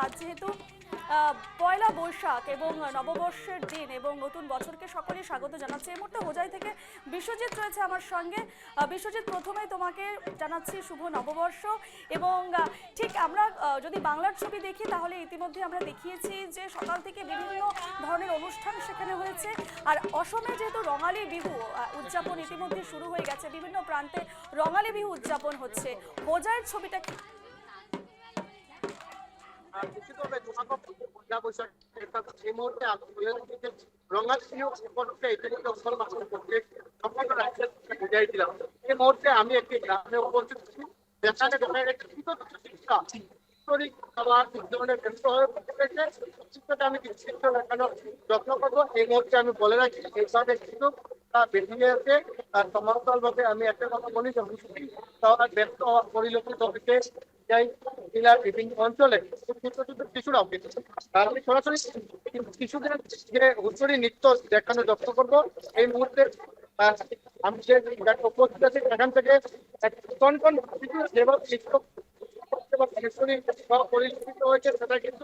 আজ যেহেতু পয়লা বৈশাখ এবং নববর্ষের দিন এবং নতুন বছরকে সকলেই স্বাগত জানাচ্ছে। এই মুহূর্তে হোজাই থেকে বিশ্বজিৎ রয়েছে আমার সঙ্গে। বিশ্বজিৎ, প্রথমেই তোমাকে জানাচ্ছি শুভ নববর্ষ। এবং ঠিক আমরা যদি বাংলার ছবি দেখি তাহলে ইতিমধ্যে আমরা দেখিয়েছি যে সকাল থেকে বিভিন্ন ধরনের অনুষ্ঠান সেখানে হয়েছে। আর অসমে যেহেতু রঙালী বিহু উদযাপন ইতিমধ্যে শুরু হয়ে গেছে, বিভিন্ন প্রান্তে রঙালী বিহু উদযাপন হচ্ছে। হোজাইয়ের ছবিটা কি? নিশ্চিতভাবে পয়লা বৈশাখ এই মুহূর্তে রঙালী বিহু উপলক্ষে সমগ্র রাজ্যের বুঝাই দিলাম। এই মুহূর্তে আমি একটি গ্রামে উপস্থিত আছি, যেখানে শিক্ষা আমার ধরনের ব্যস্ত হয়ে পড়েছে। শিক্ষাটা আমি চিত্র দেখানোর যত্ন করবো। এই মুহূর্তে আমি বলে রাখি এইভাবে কিন্তু বেরিয়ে এসে সমান্তরাল ভাবে আমি একটা কথা বলি যে ব্যস্ত হওয়া পরিলক্ষিত হচ্ছে জেলার বিভিন্ন অঞ্চলে শিশুরাও কিন্তু আমি সরাসরি শিশুদের যে হুঁচড়ি নৃত্য দেখানোর যত্ন করবো। এই মুহূর্তে আমি যে উপস্থিত আছি এখান থেকে কোন কোন শিশু যেভাবে নৃত্য পরিলক্ষিত হয়েছে সেটা কিন্তু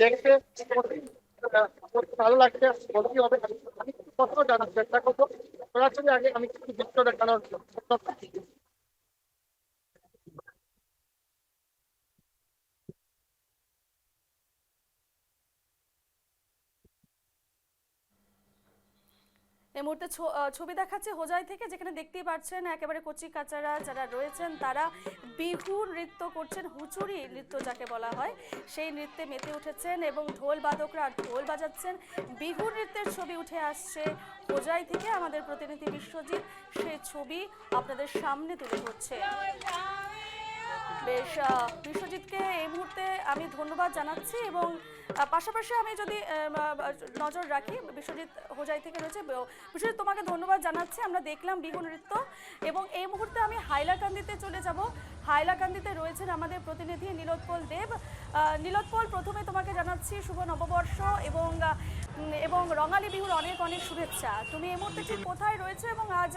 দেখতে ভালো লাগছে বলতেই হবে। আমি কিছু কথা জানার চেষ্টা করবো। সরাসরি আগে আমি কিছু দৃশ্য দেখানোর এই মুহূর্তে ছবি দেখাচ্ছে হোজাই থেকে, যেখানে দেখতেই পাচ্ছেন একেবারে কচি কাচারা যারা রয়েছেন তারা বিহু নৃত্য করছেন। হুচুরি নৃত্য যাকে বলা হয় সেই নৃত্যে মেতে উঠেছেন এবং ঢোল বাদকরা ঢোল বাজাচ্ছেন। বিহু নৃত্যের ছবি উঠে আসছে হোজাই থেকে। আমাদের প্রতিনিধি বিশ্বজিৎ সেই ছবি আপনাদের সামনে তুলে ধরছে। বেশ, বিশ্বজিৎকে এই মুহূর্তে আমি ধন্যবাদ জানাচ্ছি। এবং পাশাপাশি আমি যদি নজর রাখি, বিশ্বজিৎ হোজাই থেকে রয়েছে। বিশ্বজিৎ, তোমাকে ধন্যবাদ জানাচ্ছি। আমরা দেখলাম বিহু নৃত্য এবং এই মুহূর্তে আমি হাইলাকান্দিতে চলে যাব। হাইলাকান্দিতে রয়েছেন আমাদের প্রতিনিধি নীলোৎপল দেব। নীলোৎপল, প্রথমে তোমাকে জানাচ্ছি শুভ নববর্ষ এবং এবং রঙালী বিহুর অনেক অনেক শুভেচ্ছা। তুমি এই মুহূর্তে ঠিক কোথায় রয়েছে এবং আজ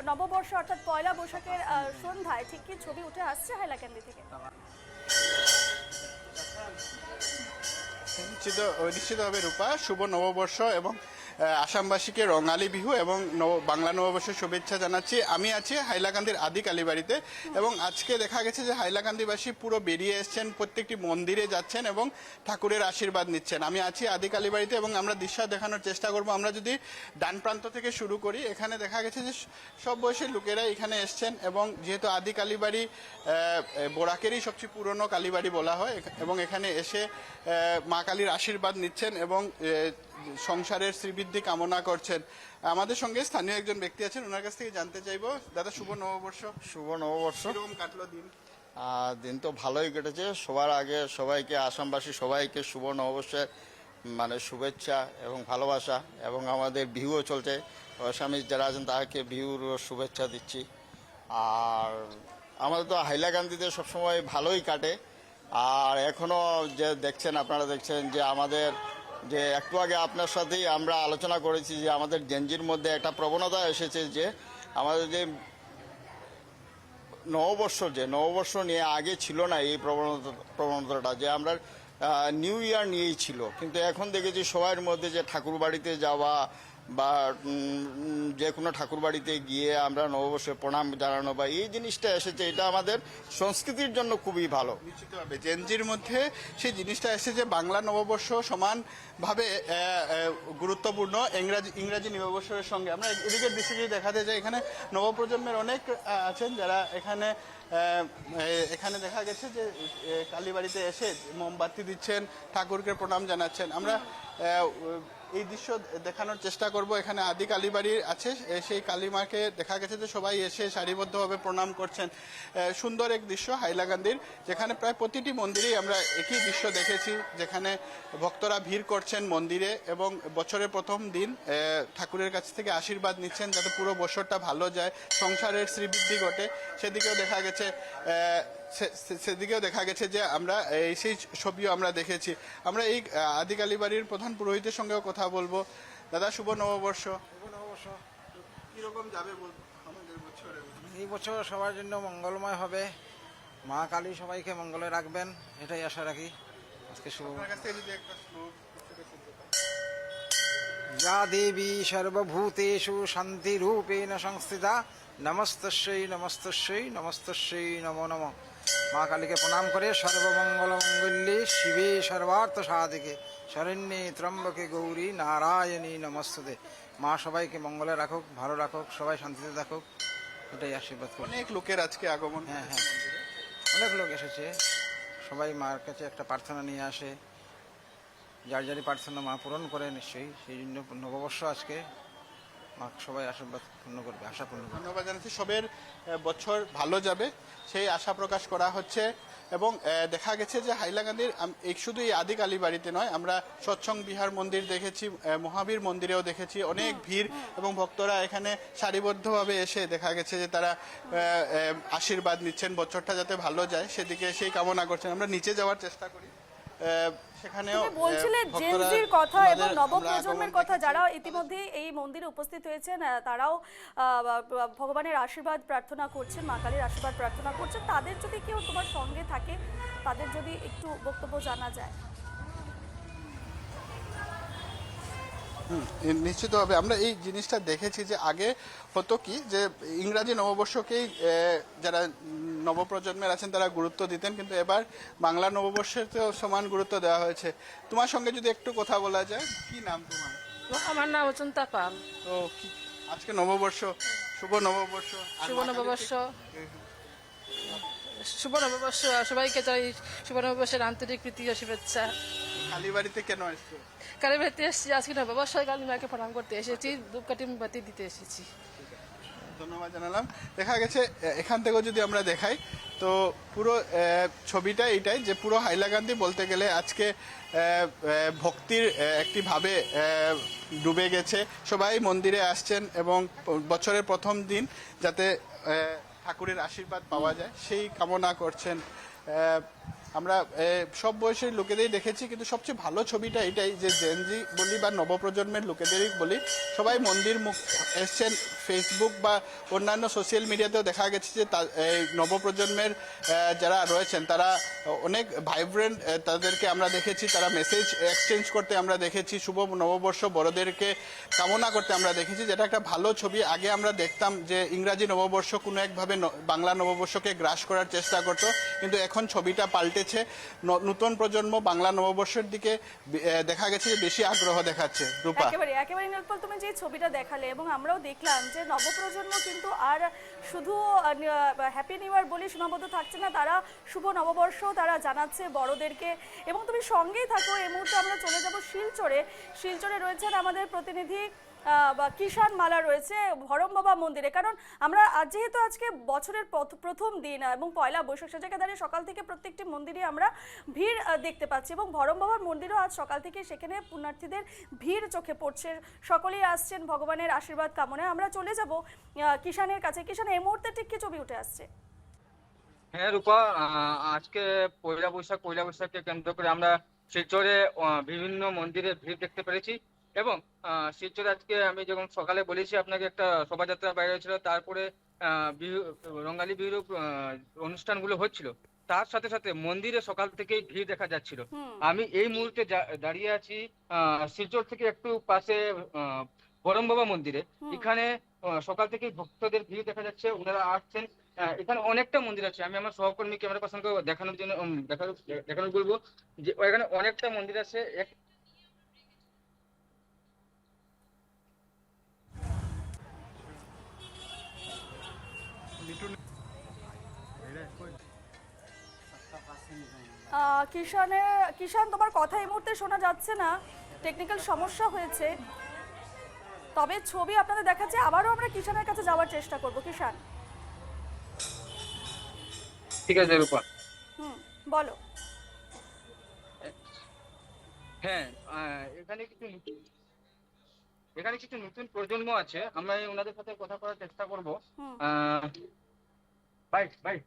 নববর্ষ অর্থাৎ পয়লা বৈশাখের সন্ধ্যায় ঠিক কি ছবি উঠে আসছে হাইলাকান্দি থেকে? নিশ্চিতভাবে রূপা, শুভ নববর্ষ এবং আসামবাসীকে রঙালী বিহু এবং বাংলা নববর্ষের শুভেচ্ছা জানাচ্ছি। আমি আছি হাইলাকান্দির আদি কালীবাড়িতে এবং আজকে দেখা গেছে যে হাইলাকান্দিবাসী পুরো বেরিয়ে এসছেন, প্রত্যেকটি মন্দিরে যাচ্ছেন এবং ঠাকুরের আশীর্বাদ নিচ্ছেন। আমি আছি আদি কালীবাড়িতে এবং আমরা দৃশ্য দেখানোর চেষ্টা করব। আমরা যদি ডান প্রান্ত থেকে শুরু করি, এখানে দেখা গেছে যে সব বয়সের লোকেরা এখানে এসছেন এবং যেহেতু আদি কালীবাড়ি বোরাকেরই সবচেয়ে পুরনো কালীবাড়ি বলা হয় এবং এখানে এসে মা কালীর আশীর্বাদ নিচ্ছেন এবং সংসারের শ্রীবৃদ্ধি কামনা করছেন। আমাদের সঙ্গে স্থানীয় একজন ব্যক্তি আছেন, ওনার কাছ থেকে জানতে চাইবো। দাদা, শুভ নববর্ষ। শুভ নববর্ষ। কিরকম কাটলো দিন? দিন তো ভালোই কেটেছে। সবার আগে সবাইকে, আসামবাসী সবাইকে শুভ নববর্ষের শুভেচ্ছা এবং ভালোবাসা। এবং আমাদের বিহুও চলছে, আসামি যারা আছেন তাদেরকে বিহুর শুভেচ্ছা দিচ্ছি। আর আমাদের তো হাইলাকান্দিতে সবসময় ভালোই কাটে। আর এখনও যে দেখছেন, আপনারা দেখছেন যে আমাদের যে একটু আগে আপনার সাথেই আমরা আলোচনা করেছি যে আমাদের জেনজির মধ্যে একটা প্রবণতা এসেছে যে আমাদের যে নববর্ষ নিয়ে আগে ছিল না এই প্রবণতাটা, যে আমরা নিউ ইয়ার নিয়েই ছিল। কিন্তু এখন দেখেছি সবার মধ্যে যে ঠাকুর বাড়িতে যাওয়া বা যে কোনো ঠাকুর বাড়িতে গিয়ে আমরা নববর্ষে প্রণাম জানানো বা এই জিনিসটা এসেছে, এটা আমাদের সংস্কৃতির জন্য খুবই ভালো। নিশ্চিতভাবে জেনজির মধ্যে সেই জিনিসটা এসেছে। বাংলা নববর্ষ সমানভাবে গুরুত্বপূর্ণ ইংরাজি নববর্ষের সঙ্গে। আমরা এদিকের দৃশ্য যদি দেখাতে যাই, এখানে নবপ্রজন্মের অনেক আছেন যারা এখানে দেখা গেছে যে কালীবাড়িতে এসে মোমবাতি দিচ্ছেন, ঠাকুরকে প্রণাম জানাচ্ছেন। আমরা এই দৃশ্য দেখানোর চেষ্টা করব। এখানে আদি কালীবাড়ি আছে, সেই কালীমাকে দেখা গেছে যে সবাই এসে সারিবদ্ধভাবে প্রণাম করছেন। সুন্দর এক দৃশ্য হাইলাকান্দির, যেখানে প্রায় প্রতিটি মন্দিরেই আমরা একই দৃশ্য দেখেছি, যেখানে ভক্তরা ভিড় করছেন মন্দিরে এবং বছরের প্রথম দিন ঠাকুরের কাছ থেকে আশীর্বাদ নিচ্ছেন যাতে পুরো বছরটা ভালো যায়, সংসারের শ্রীবৃদ্ধি ঘটে। সেদিকেও দেখা গেছে যে আমরা সেই ছবিও আমরা দেখেছি। আমরা এই আদি কালীবাড়ির প্রধান পুরোহিতের সঙ্গেও কথা বলবো। দাদা, শুভ নববর্ষ। শুভ নববর্ষ। কিরকম যাবে আমাদের বছরে? এই বছর সবার জন্য মঙ্গলময় হবে, মা কালী সবাইকে মঙ্গলে রাখবেন, এটাই আশা রাখি। আজকে শুভ আপনার কাছ থেকে যদি একটা শ্লোক হিসেবে শুনতে পাই। যা দেবী সর্বভূতেষু শান্তিরূপেণ সংস্থিতা নমস্তস্যৈ নমস্তস্যৈ নমস্তস্যৈ নমো নমঃ। মা কালীকে প্রণাম করে সর্বমঙ্গল মঙ্গল্যে শিবে সর্বার্থ সাধিকে শরণ্যে ত্রম্বকে গৌরী নারায়ণী নমস্তুতে। মা সবাইকে মঙ্গলে রাখুক, ভালো রাখুক, সবাই শান্তিতে থাকুক, এটাই আশীর্বাদ করি। অনেক লোকের আজকে আগমন হ্যাঁ, হয়েছে হ্যাঁ। মন্দিরে। অনেক লোক এসেছে, সবাই মার কাছে একটা প্রার্থনা নিয়ে আসে, যার যারই প্রার্থনা মা পূরণ করে নিশ্চয়ই। সেই জন্য নববর্ষ আজকে মা সবাই আশীর্বাদ পূর্ণ করবে, আশা পূর্ণ করবে। ধন্যবাদ জানাচ্ছি। সবের বছর ভালো যাবে সেই আশা প্রকাশ করা হচ্ছে। এবং দেখা গেছে যে হাইলাকান্দির শুধু এই আদি কালীবাড়িতে নয়, আমরা সৎসং বিহার মন্দির দেখেছি, মহাবীর মন্দিরেও দেখেছি অনেক ভিড় এবং ভক্তরা এখানে সারিবদ্ধভাবে এসে দেখা গেছে যে তারা আশীর্বাদ নিচ্ছেন, বছরটা যাতে ভালো যায় সেদিকে সেই কামনা করছেন। আমরা নিচে যাওয়ার চেষ্টা করি, সেখানেও তুমি বলছিলে ভক্তরা জেনজির কথা এবং আমাদের- নবপ্রজন্মের আমরা কথা, আগমন যারা দেখেছি। ইতিমধ্যে এই মন্দিরে উপস্থিত হয়েছেন তারাও ভগবানের আশীর্বাদ প্রার্থনা করছেন, মা কালীর আশীর্বাদ প্রার্থনা করছেন। তাদের যদি কেউ তোমার সঙ্গে থাকে, তাদের যদি একটু বক্তব্য জানা যায়। নিশ্চিতভাবে আমরা এই জিনিসটা দেখেছি যে আগে হতো কি যে ইংরাজি নববর্ষকেই যারা নবপ্রজন্মের আছেন তারা গুরুত্ব দিতেন, কিন্তু এবার বাংলা নববর্ষেতেও সমান গুরুত্ব দেওয়া হয়েছে। তোমার সঙ্গে যদি একটু কথা বলা যায়, কি নাম তোমার? আমার নাম অচন্তা পাল। তো আজকে নববর্ষ, শুভ নববর্ষ। আর শুভ মা কালীকে- নববর্ষ, শুভ নববর্ষ, সবাইকে চাই শুভ নববর্ষের আন্তরিক প্রীতি ও শুভেচ্ছা। কালীবাড়িতে কেন এসছো? কালী বাড়িতে এসেছি আজকে নববর্ষ, কালী মাকে প্রণাম করতে এসেছি, ধূপকাঠি বাতি দিতে এসেছি। ধন্যবাদ জানালাম। দেখা গেছে এখান থেকেও যদি আমরা দেখাই তো পুরো ছবিটা এইটাই যে পুরো হাইলাকান্দি বলতে গেলে আজকে ভক্তির একটি ভাবে ডুবে গেছে। সবাই মন্দিরে আসছেন এবং বছরের প্রথম দিন যাতে ঠাকুরের আশীর্বাদ পাওয়া যায় সেই কামনা করছেন। আমরা সব বয়সের লোকেদেরই দেখেছি, কিন্তু সবচেয়ে ভালো ছবিটা এটাই যে জেনজি বলি বা নবপ্রজন্মের লোকেদেরই বলি, সবাই মন্দির মুখ এসছেন। ফেসবুক বা অন্যান্য সোশ্যাল মিডিয়াতেও দেখা গেছে যে এই নবপ্রজন্মের যারা রয়েছেন তারা অনেক ভাইব্রেন্ট, তাদেরকে আমরা দেখেছি, তারা মেসেজ এক্সচেঞ্জ করতে আমরা দেখেছি, শুভ নববর্ষ বড়দেরকে কামনা করতে আমরা দেখেছি, যেটা একটা ভালো ছবি। আগে আমরা দেখতাম যে ইংরাজি নববর্ষ কোনো একভাবে বাংলা নববর্ষকে গ্রাস করার চেষ্টা করতো, কিন্তু এখন ছবিটা পাল্টেছে। নতুন প্রজন্ম বাংলা নববর্ষের দিকে দেখা গেছে যে বেশি আগ্রহ দেখাচ্ছে। রূপা, একেবারে একেবারে নিরুৎপল, তুমি যে ছবিটা দেখালে এবং আমরাও দেখলাম যে নবপ্রজন্ম কিন্তু আর শুধু হ্যাপি নিউ ইয়ার বলে সীমাবদ্ধ থাকছে না, তারা শুভ নববর্ষ তারা জানাচ্ছে বড়দেরকে। এবং তুমি সঙ্গেই থাকো, এই মুহূর্তে আমরা চলে যাব শিলচরে। শিলচরে রয়েছেন আমাদের প্রতিনিধি কিষান মালা রয়েছে ভরম বাবা মন্দিরে। কারণ আমরা যেহেতু আজকে বছরের প্রথম দিন এবং পয়লা বৈশাখ, সে জায়গায় দাঁড়িয়ে সকাল থেকে প্রত্যেকটি মন্দিরে আমরা ভিড় দেখতে পাচ্ছি এবং ভরম বাবার মন্দিরেও আজ সকাল থেকে সেখানে পুণ্যার্থীদের ভিড় চোখে পড়ছে। সকলেই আসছেন ভগবানের আশীর্বাদ কামনায়। আমরা চলে যাব কিষানের কাছে। কিষান, এই মুহূর্তে ঠিক কি ছবি উঠে আসছে? হ্যাঁ রূপা, আজকে পয়লা বৈশাখকে কেন্দ্র করে আমরা শিলচরে বিভিন্ন মন্দিরে ভিড় দেখতে পেরেছি। এবং শিলচরে আজকে আমি যখন সকালে বলেছি আপনাকে, একটা শোভাযাত্রা বাইরে হয়েছিল, তারপরে রঙালী বিহুর অনুষ্ঠানগুলো হচ্ছিল, তার সাথে সাথে মন্দিরে সকাল থেকেই ভিড় দেখা যাচ্ছিল। আমি এই মুহূর্তে দাঁড়িয়ে আছি শিলচর থেকে একটু পাশে বরম বাবা মন্দিরে। এখানে সকাল থেকে ভক্তদের ভিড় দেখা যাচ্ছে, ওনারা আসছেন। এখানে অনেকটা মন্দির আছে, আমি আমার সহকর্মী ক্যামেরা পার্সনকে দেখানোর জন্য দেখানোর বলবো যে এখানে অনেকটা মন্দির আছে। কিষান, তোমার কথা এই মুহূর্তে শোনা যাচ্ছে না, টেকনিক্যাল সমস্যা হয়েছে। তবে ছবি আপনাদের দেখাচ্ছে, আবারও আমরা কিষানের কাছে যাওয়ার চেষ্টা করব। কিষান, ঠিক আছে রূপা। বলো। হ্যাঁ, এখানে কিছু নতুন প্রজন্ম আছে, আমরা ওনাদের সাথে কথা বলার চেষ্টা করবো। ভাই ভাই,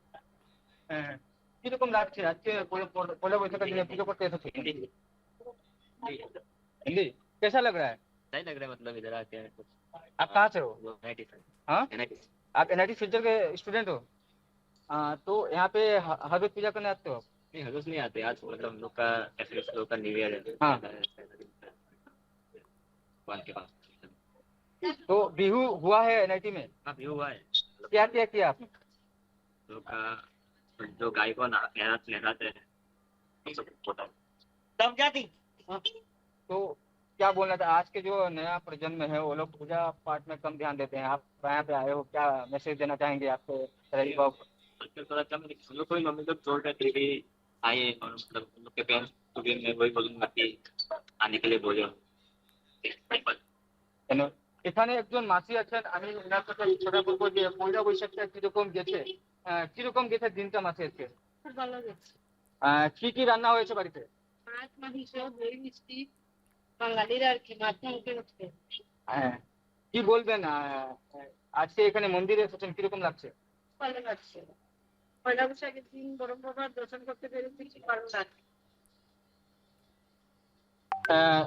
হ্যাঁ, কিরকম লাগছে আজকে পয়লা বৈশাখের দিনে পুজো করতে এসেছি? हिंदी कैसा लग रहा है? सही लग रहा है, मतलब इधर आके कुछ। आप कहाँ से हो? वो NIT से। हाँ, NIT से। आप NIT शिलचर के स्टूडेंट हो? तो यहाँ पे हर रोज पूजा करने आते हो? नहीं हजूस नहीं आते आज मतलब हम लोग का ऐसे लोग का न्यू ईयर है हाँ। भगवान के पास तो बिहू हुआ है एनआईटी में, हाँ भी हुआ है क्या क्या किया आपने? लोग का जो गाय को नहलाते हैं वो सब होता है। तो क्या बोलना था, आज के जो नया प्रजन्म है वो लोग पूजा पाठ में कम ध्यान देते हैं, आप यहाँ पे आए हो, क्या मैसेज देना चाहेंगे आपके रही बाबू? आजकल थोड़ा कम है, हम लोग को भी मम्मी लोग जोड़ रहे थे भी आए और मतलब उन लोग के पेरेंट्स को भी मैं वही बोलूंगा कि आने के लिए बोलो। এখানে একজন মাসি আছেন, আমি ওনার সাথে কথা বলবো যে পয়লা বৈশাখটা কিরকম গেছে, কিরকম গেছে দিনটা মাসে আজকে, খুব ভালো গেছে। কি কি রান্না হয়েছে বাড়িতে? মাছ মাংস দই মিষ্টি বাঙালির আর কি মাধ্যম উঠে উঠছে। হ্যাঁ, কি বলবেন আজকে এখানে মন্দিরে এসেছেন, কিরকম লাগছে? ভালো লাগছে। পয়লা বৈশাখের দিন বরম বাবার দর্শন করতে পেরেছি, খুব ভালো লাগছে। আহ,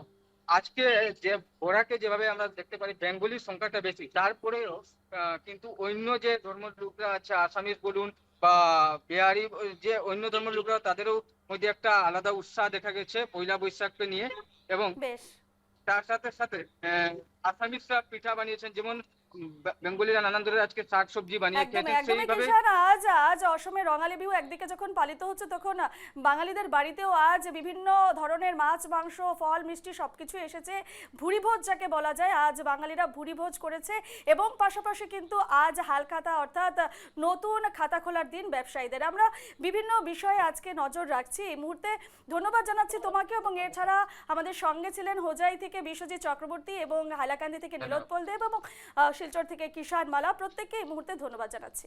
আজকে যে ওরাকে যেভাবে আমরা দেখতে পারি বেঙ্গলির সংখ্যাটা বেশি, তারপরেও কিন্তু অন্য যে ধর্মের লোকরা আছে, আসামিস বলুন বা বিহারি, যে অন্য ধর্মের লোকরা, তাদেরও মধ্যে একটা আলাদা উৎসাহ দেখা গেছে পয়লা বৈশাখকে নিয়ে। এবং বেশ, তার সাথে সাথে আসামিসরা পিঠা বানিয়েছেন, যেমন বেঙ্গলিরা নানান ধরনের আজকে শাক সবজি বানিয়ে একদম খেয়েছেন, একদমই সেইভাবে কিষান। আজ আজ অসমের রঙালী বিহু একদিকে যখন পালিত হচ্ছে, তখন বাঙালিদের বাড়িতেও আজ বিভিন্ন ধরনের মাছ মাংস ফল মিষ্টি সবকিছু এসেছে। ভুরিভোজ যাকে বলা যায়, আজ বাঙালিরা ভুরিভোজ করেছে। এবং পাশাপাশি কিন্তু আজ হালখাতা অর্থাৎ নতুন খাতা খোলার দিন ব্যবসায়ীদের। আমরা বিভিন্ন বিষয়ে আজকে নজর রাখছি। এই মুহূর্তে ধন্যবাদ জানাচ্ছি তোমাকে, এবং এছাড়া আমাদের সঙ্গে ছিলেন হোজাই থেকে বিশ্বজিৎ চক্রবর্তী এবং হাইলাকান্দি থেকে নীলোৎপল দেব এবং শিলচর থেকে কিষান মালা। প্রত্যেককে এই মুহূর্তে ধন্যবাদ জানাচ্ছি।